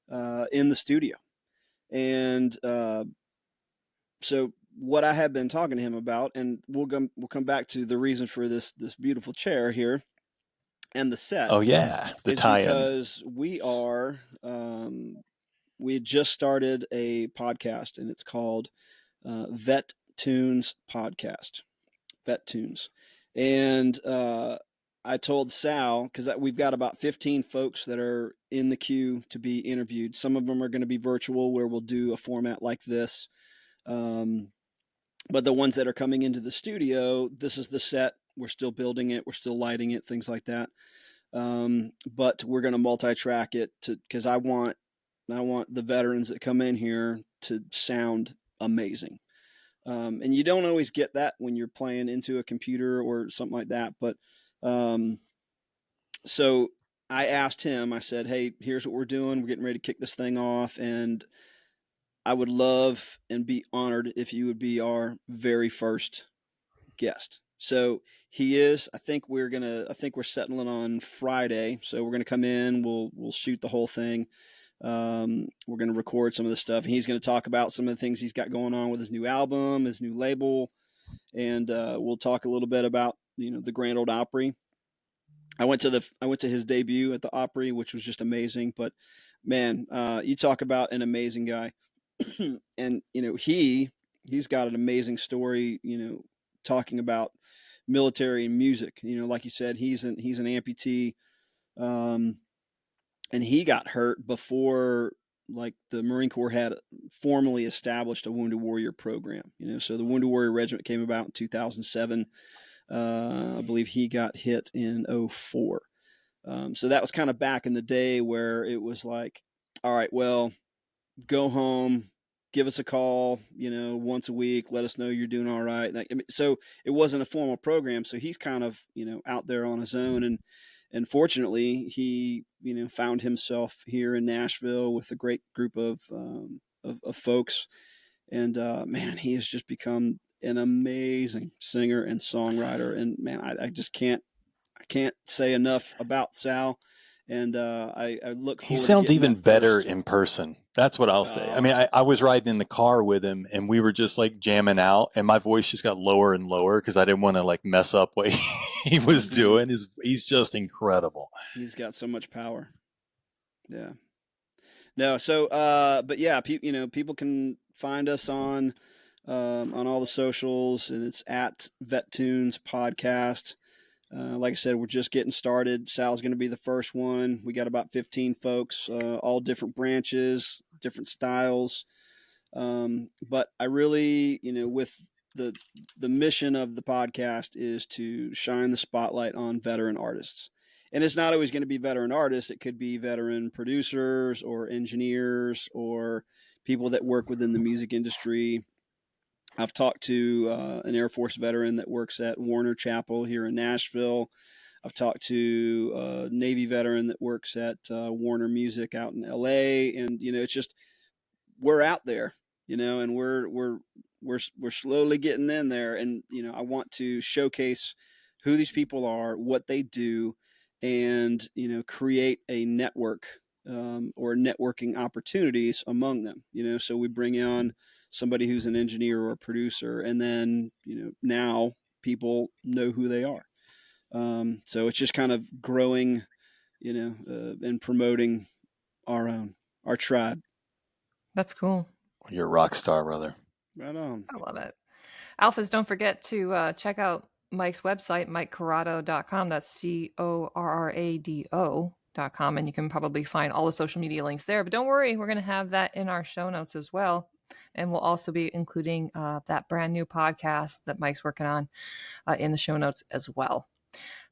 in the studio. And so what I have been talking to him about, and we'll come back to the reason for this beautiful chair here and the set. Oh yeah, the tie-in. Because we had just started a podcast, and it's called Vet Tunes Podcast. Vet Tunes. And I told Sal, because we've got about 15 folks that are in the queue to be interviewed. Some of them are going to be virtual, where we'll do a format like this. But the ones that are coming into the studio, this is the set. We're still building it. We're still lighting it, things like that. but we're going to multi-track it because I want the veterans that come in here to sound amazing. And you don't always get that when you're playing into a computer or something like that. But so I asked him, I said, hey, here's what we're doing. We're getting ready to kick this thing off. And I would love and be honored if you would be our very first guest. So he is. I think we're settling on Friday. So we're going to come in. We'll shoot the whole thing. We're going to record some of the stuff. And he's going to talk about some of the things he's got going on with his new album, his new label. And we'll talk a little bit about, the Grand Ole Opry. I went to his debut at the Opry, which was just amazing. But man, you talk about an amazing guy. And, he's got an amazing story, talking about military and music. Like you said, he's an amputee. And he got hurt before like the Marine Corps had formally established a Wounded Warrior program, so the Wounded Warrior Regiment came about in 2007. I believe he got hit in 2004. So that was kind of back in the day where it was like, all right, well, go home, give us a call, once a week, let us know you're doing all right. So it wasn't a formal program. So he's kind of, out there on his own. And fortunately, he, found himself here in Nashville with a great group of folks. And man, he has just become an amazing singer and songwriter. And man, I just can't say enough about Sal. And I look forward He sounds to even that better first. in person. That's what I'll say. I mean, I was riding in the car with him and we were just like jamming out and my voice just got lower and lower because I didn't want to like mess up what he was doing. He's just incredible. He's got so much power. Yeah. No. So, but yeah, people can find us on all the socials, and it's at VetTunes Podcast. Like I said, we're just getting started. Sal's going to be the first one. We got about 15 folks, all different branches, different styles. But I really, with the mission of the podcast is to shine the spotlight on veteran artists. And it's not always going to be veteran artists. It could be veteran producers or engineers or people that work within the music industry. I've talked to an Air Force veteran that works at Warner Chapel here in Nashville. I've talked to a Navy veteran that works at Warner Music out in LA. And, it's just, we're out there, and we're slowly getting in there. And, I want to showcase who these people are, what they do, and, create a network or networking opportunities among them, so we bring on somebody who's an engineer or a producer, and then, now people know who they are. So it's just kind of growing, and promoting our tribe. That's cool. You're a rock star, brother. Right on. I love it. Alphas, don't forget to check out Mike's website, MikeCorrado.com. That's CORRADO.com. And you can probably find all the social media links there. But don't worry, we're going to have that in our show notes as well. And we'll also be including that brand new podcast that Mike's working on in the show notes as well.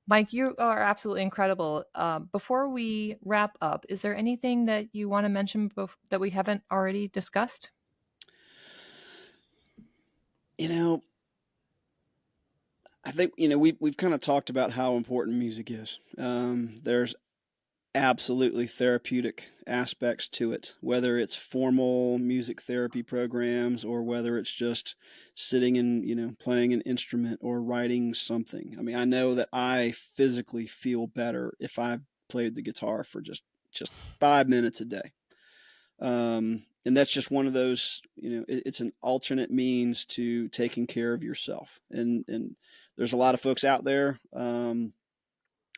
Mike, you are absolutely incredible. Before we wrap up, is there anything that you want to mention that we haven't already discussed? I think, we've kind of talked about how important music is. There's absolutely therapeutic aspects to it, whether it's formal music therapy programs or whether it's just sitting and, playing an instrument or writing something. I mean, I know that I physically feel better if I played the guitar for just 5 minutes a day. And that's just one of those, it's an alternate means to taking care of yourself. And there's a lot of folks out there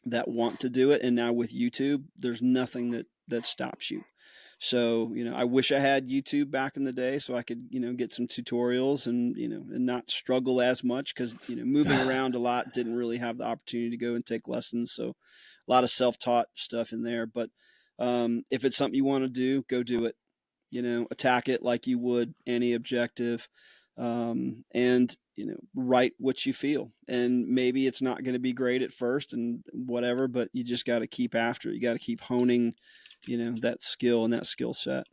that want to do it. And now with YouTube, there's nothing that stops you. So, I wish I had YouTube back in the day so I could, get some tutorials and, and not struggle as much because, moving around a lot, didn't really have the opportunity to go and take lessons. So a lot of self-taught stuff in there. But if it's something you want to do, go do it. Attack it like you would any objective. And write what you feel. And maybe it's not going to be great at first and whatever, but you just got to keep after it. You got to keep honing, that skill and that skill set,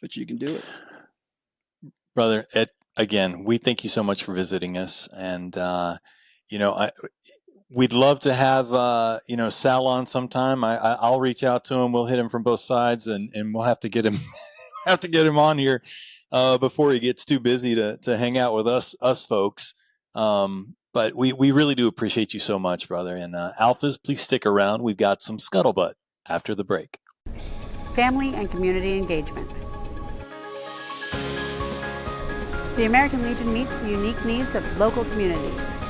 but you can do it. Brother, again, we thank you so much for visiting us. And, we'd love to have, Sal on sometime. I'll reach out to him. We'll hit him from both sides and we'll have to get him, on here before he gets too busy to hang out with us folks. But we really do appreciate you so much, brother. And Alphas, please stick around. We've got some scuttlebutt after the break. Family and community engagement. The American Legion meets the unique needs of local communities.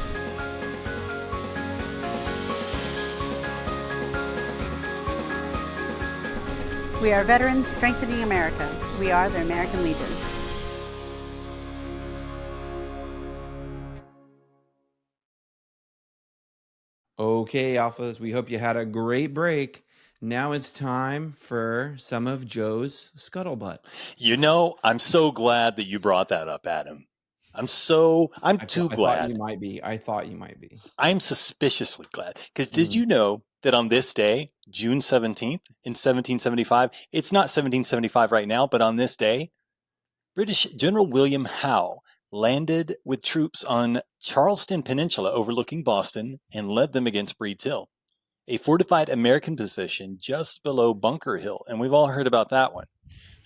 We are veterans strengthening America. We are the American Legion. Okay, Alphas, we hope you had a great break. Now it's time for some of Joe's scuttlebutt. I'm so glad that you brought that up, Adam. I'm too glad. I thought you might be. I'm suspiciously glad. Because did you know that on this day, June 17th in 1775, it's not 1775 right now, but on this day, British General William Howe landed with troops on Charleston Peninsula overlooking Boston and led them against Breed's Hill, a fortified American position just below Bunker Hill. And we've all heard about that one.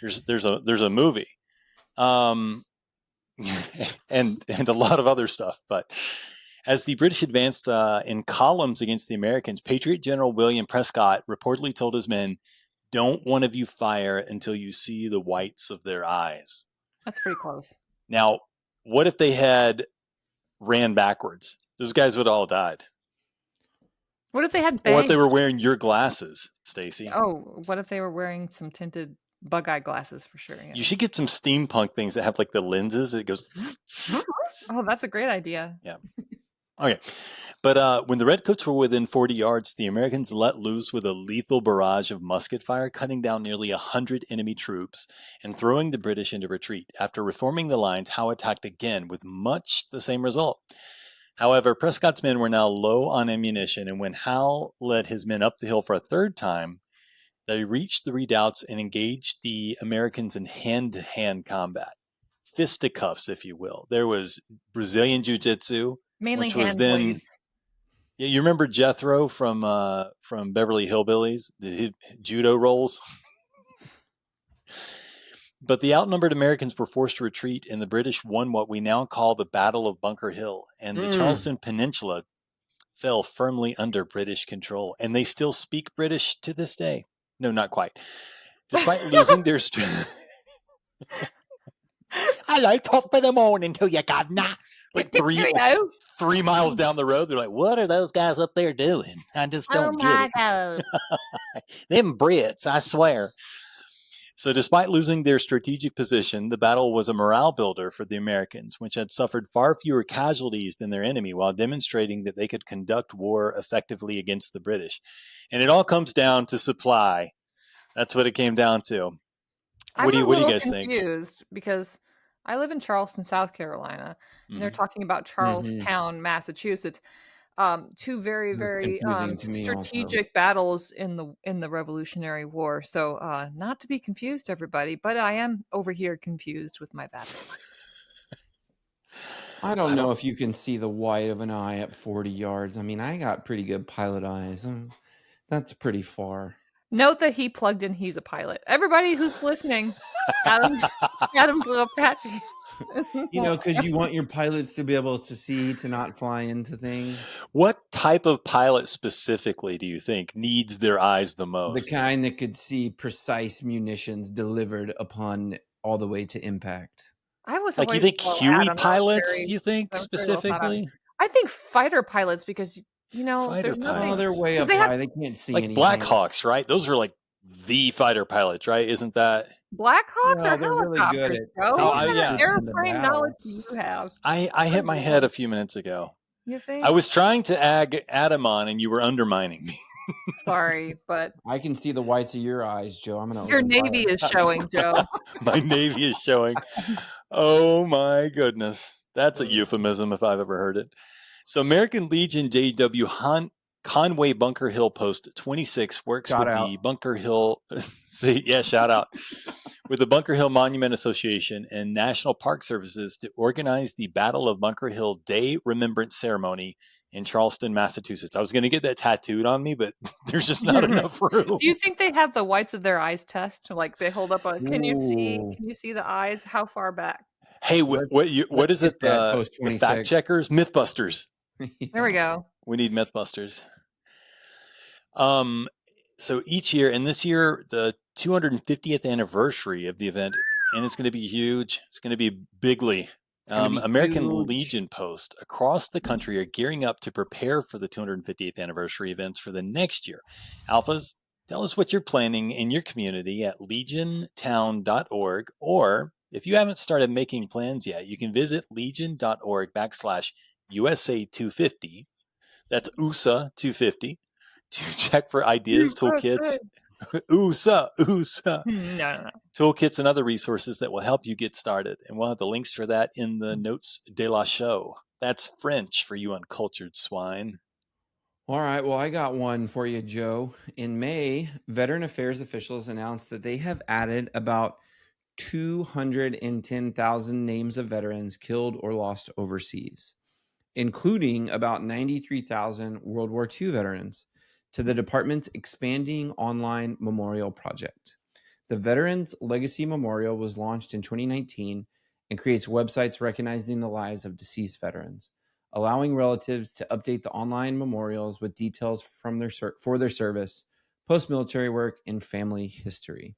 There's a movie. And a lot of other stuff. But as the British advanced in columns against the Americans, Patriot General William Prescott reportedly told his men, "Don't one of you fire until you see the whites of their eyes." That's pretty close. Now, what if they had ran backwards? Those guys would have all died. What if they had bangs? Or if they were wearing your glasses, Stacy? Oh, what if they were wearing some tinted bug-eye glasses for sure? Yeah. You should get some steampunk things that have like the lenses. It goes. Oh, that's a great idea. Yeah. Okay. But when the Redcoats were within 40 yards, the Americans let loose with a lethal barrage of musket fire, cutting down nearly 100 enemy troops and throwing the British into retreat. After reforming the lines, Howe attacked again with much the same result. However, Prescott's men were now low on ammunition, and when Howe led his men up the hill for a third time, they reached the redoubts and engaged the Americans in hand-to-hand combat. Fisticuffs, if you will. There was Brazilian Jiu-Jitsu, mainly which was then. Yeah, you remember Jethro from Beverly Hillbillies, the judo rolls? But the outnumbered Americans were forced to retreat, and the British won what we now call the Battle of Bunker Hill. And the Charleston Peninsula fell firmly under British control. And they still speak British to this day. No, not quite. Despite losing their strength. Hello, top of the morning to you, governor. Like 3 miles down the road, they're like, "What are those guys up there doing? I just don't get it." God. Them Brits, I swear. So despite losing their strategic position, the battle was a morale builder for the Americans, which had suffered far fewer casualties than their enemy, while demonstrating that they could conduct war effectively against the British. And it all comes down to supply. That's what it came down to. What do you guys think? I'm confused because I live in Charleston, South Carolina, and they're talking about Charlestown, Massachusetts. Two very, very strategic battles in the Revolutionary War. So not to be confused, everybody, but I am over here confused with my battle. I don't know if you can see the white of an eye at 40 yards. I mean, I got pretty good pilot eyes. That's pretty far. Note that he plugged in. He's a pilot. Everybody who's listening, Adam blew up patches. Because you want your pilots to be able to see, to not fly into things. What type of pilot specifically do you think needs their eyes the most? The kind that could see precise munitions delivered upon all the way to impact. I was like, you think Huey pilots? You think specifically? I think fighter pilots because. Fighter pilots. They're way up high. They can't see anything. Like Blackhawks, right? Those are like the fighter pilots, right? Isn't that? Blackhawks are helicopters, really good Joe. What kind of airplane knowledge do you have? I hit my head a few minutes ago. You think? I was trying to ag Adam on, and you were undermining me. Sorry, but I can see the whites of your eyes, Joe. Your Navy is showing, Joe. My Navy is showing. Oh my goodness. That's a euphemism if I've ever heard it. So American Legion JW Conway Bunker Hill Post 26 works Shout with out. the Bunker Hill, shout out, with the Bunker Hill Monument Association and National Park Services to organize the Battle of Bunker Hill Day Remembrance Ceremony in Charleston, Massachusetts. I was going to get that tattooed on me, but there's just not enough room. Do you think they have the whites of their eyes test? Like they hold up a, can you see the eyes? How far back? Hey, what is it? The fact checkers? Mythbusters. There we go. We need Mythbusters. So each year, and this year, the 250th anniversary of the event, and it's going to be huge. It's going to be bigly. American Legion posts across the country are gearing up to prepare for the 250th anniversary events for the next year. Alphas, tell us what you're planning in your community at legiontown.org, or if you haven't started making plans yet, you can visit legion.org/USA250. That's USA 250 to check for ideas, toolkits, USA. No. Toolkits and other resources that will help you get started. And we'll have the links for that in the notes de la show. That's French for you uncultured swine. All right. Well, I got one for you, Joe. In May, Veteran Affairs officials announced that they have added about 210,000 names of veterans killed or lost overseas, including about 93,000 World War II veterans, to the department's expanding online memorial project. The Veterans Legacy Memorial was launched in 2019 and creates websites recognizing the lives of deceased veterans, allowing relatives to update the online memorials with details from for their service, post-military work, and family history.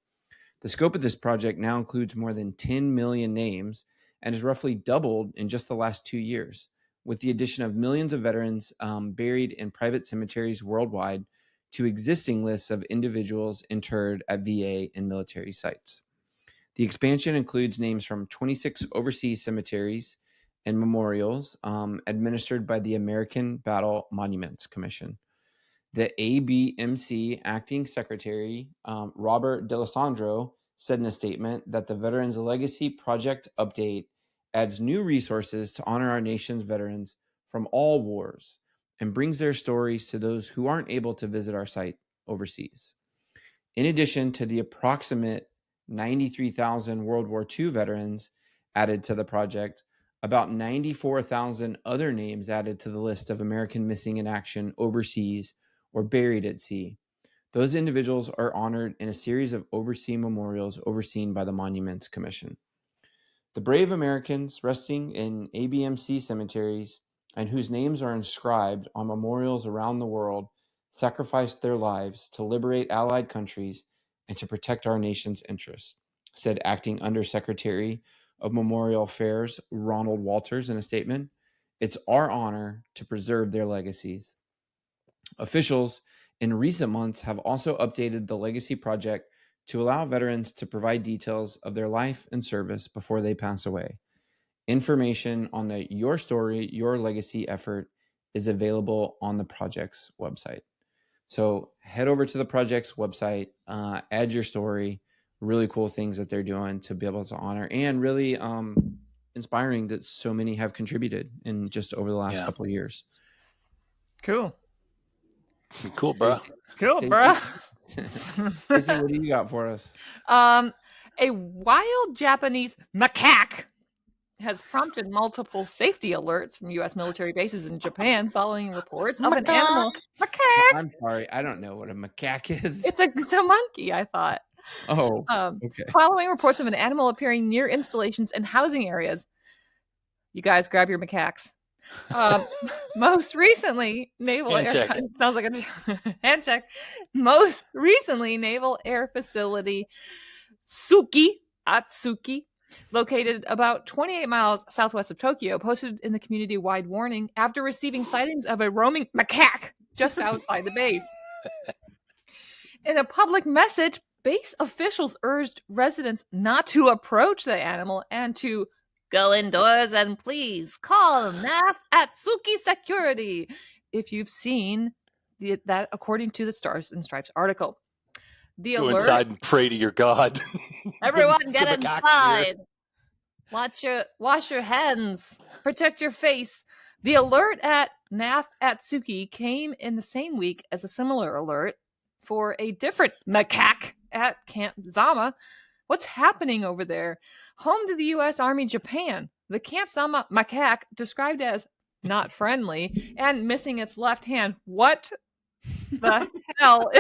The scope of this project now includes more than 10 million names and has roughly doubled in just the last 2 years, with the addition of millions of veterans buried in private cemeteries worldwide to existing lists of individuals interred at VA and military sites. The expansion includes names from 26 overseas cemeteries and memorials administered by the American Battle Monuments Commission. The ABMC acting secretary, Robert D'Alessandro, said in a statement that the Veterans Legacy Project update adds new resources to honor our nation's veterans from all wars and brings their stories to those who aren't able to visit our site overseas. In addition to the approximate 93,000 World War II veterans added to the project, about 94,000 other names added to the list of American missing in action overseas or buried at sea. Those individuals are honored in a series of overseas memorials overseen by the Monuments Commission. The brave Americans resting in ABMC cemeteries and whose names are inscribed on memorials around the world sacrificed their lives to liberate allied countries and to protect our nation's interests, said Acting Undersecretary of Memorial Affairs Ronald Walters in a statement. It's our honor to preserve their legacies. Officials in recent months have also updated the Legacy Project to allow veterans to provide details of their life and service before they pass away. Information on the Your Story, Your Legacy effort is available on the project's website. So head over to the project's website, add your story, really cool things that they're doing to be able to honor, and really inspiring that so many have contributed in just over the last couple of years. Cool. Cool, bro. Cool, bro. Stacey, what do you got for us? A wild Japanese macaque has prompted multiple safety alerts from U.S. military bases in Japan following reports of an animal. Macaque. I'm sorry, I don't know what a macaque is. It's a monkey, I thought. Oh, okay. Following reports of an animal appearing near installations and housing areas. You guys grab your macaques. Most recentsually, Naval Air sounds like a hand check. Most recently, Naval Air Facility Atsuki, located about 28 miles southwest of Tokyo, posted in the community-wide warning after receiving sightings of a roaming macaque just outside the base. In a public message, base officials urged residents not to approach the animal and to go indoors and please call NAF Atsuki Security if you've seen that, according to the Stars and Stripes article. The Go alert, inside and pray to your God. Everyone get inside. Wash your hands. Protect your face. The alert at Nath Atsuki came in the same week as a similar alert for a different macaque at Camp Zama. What's happening over there? Home to the U.S. Army Japan. The Camp Zama macaque, described as not friendly and missing its left hand. What the hell?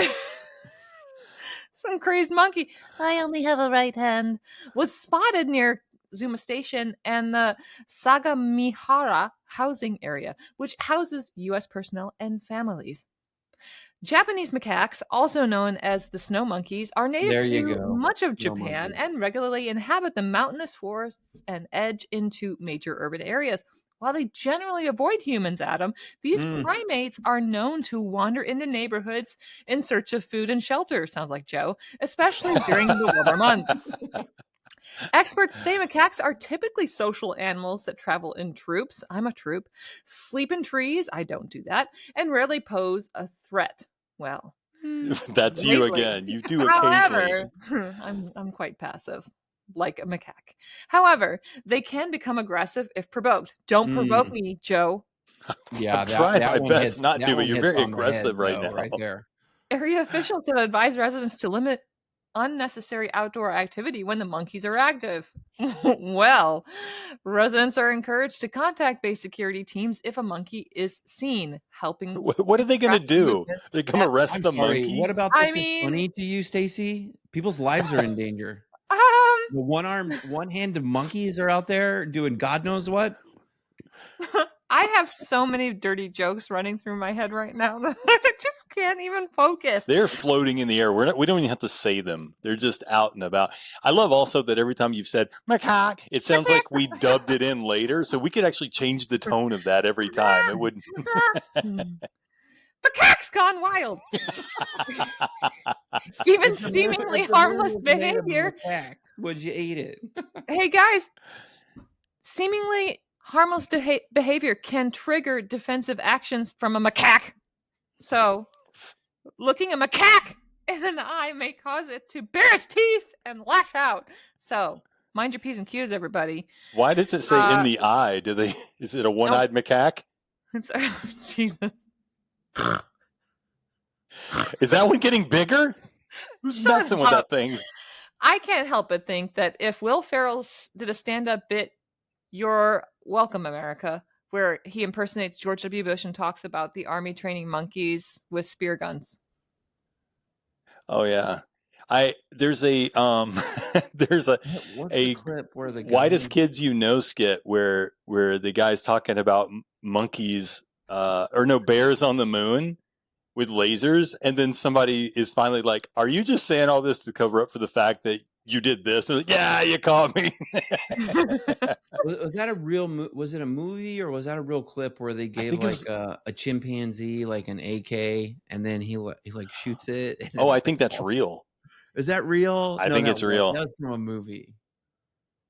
Some crazed monkey. I only have a right hand. Was spotted near Zuma Station and the Sagamihara housing area, which houses U.S. personnel and families. Japanese macaques, also known as the snow monkeys, are native to much of Japan and regularly inhabit the mountainous forests and edge into major urban areas. While they generally avoid humans, Adam, these primates are known to wander into neighborhoods in search of food and shelter, sounds like Joe, especially during the warmer months. Experts say macaques are typically social animals that travel in troops. I'm a troop. Sleep in trees. I don't do that. And rarely pose a threat. Well, that's lately. You again. You do occasionally. However, I'm quite passive, like a macaque. However, they can become aggressive if provoked. Don't provoke me, Joe. Yeah, I'm trying my best not to, but you're very aggressive right now. Right there. Area officials have advised residents to limit unnecessary outdoor activity when the monkeys are active. Well, residents are encouraged to contact base security teams if a monkey is seen, helping. What are they going to do? They come arrest the monkey? What about this? Is funny to you, Stacy? People's lives are in danger. The one-handed monkeys are out there doing God knows what. I have so many dirty jokes running through my head right now that I just can't even focus. They're floating in the air. We don't even have to say them. They're just out and about. I love also that every time you've said macaque, it sounds like we dubbed it in later. So we could actually change the tone of that every time. It wouldn't. Macaque's gone wild. Even seemingly harmless behavior. Would you eat it? Hey guys, seemingly harmless behavior can trigger defensive actions from a macaque. So, looking a macaque in an eye may cause it to bare its teeth and lash out. So, mind your P's and Q's, everybody. Why does it say in the eye? Is it a one-eyed macaque? Jesus. Is that one getting bigger? Who's messing with that thing? I can't help but think that if Will Ferrell did a stand-up bit, You're Welcome, America, where he impersonates George W. Bush and talks about the army training monkeys with spear guns. Oh yeah. There's a clip where the Whitest Kids You Know skit where the guy's talking about monkeys bears on the moon with lasers, and then somebody is finally like, are you just saying all this to cover up for the fact that you did this? And like, yeah, you caught me. Was that a real was it a movie or was that a real clip where they gave a chimpanzee like an AK and then he shoots it? I think that's real. Is that real? I think it's real. That was from a movie.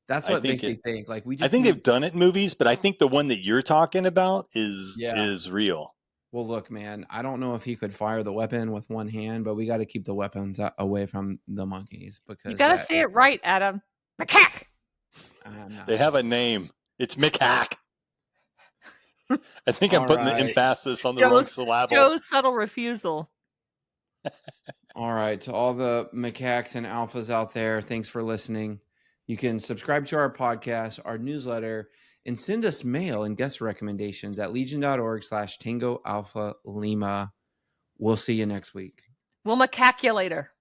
That's what makes me think. Like I think they've done it in movies, but I think the one that you're talking about is real. Well, look, man, I don't know if he could fire the weapon with one hand, but we got to keep the weapons away from the monkeys because you got to say it right, Adam. Macaque. They have a name. It's Macaque. I think I'm putting the emphasis on the wrong syllable. Joe's subtle refusal. All right, to all the macaques and alphas out there, thanks for listening. You can subscribe to our podcast, our newsletter, and send us mail and guest recommendations at legion.org/Tango Alpha Lima. We'll see you next week. We'll macaque you later.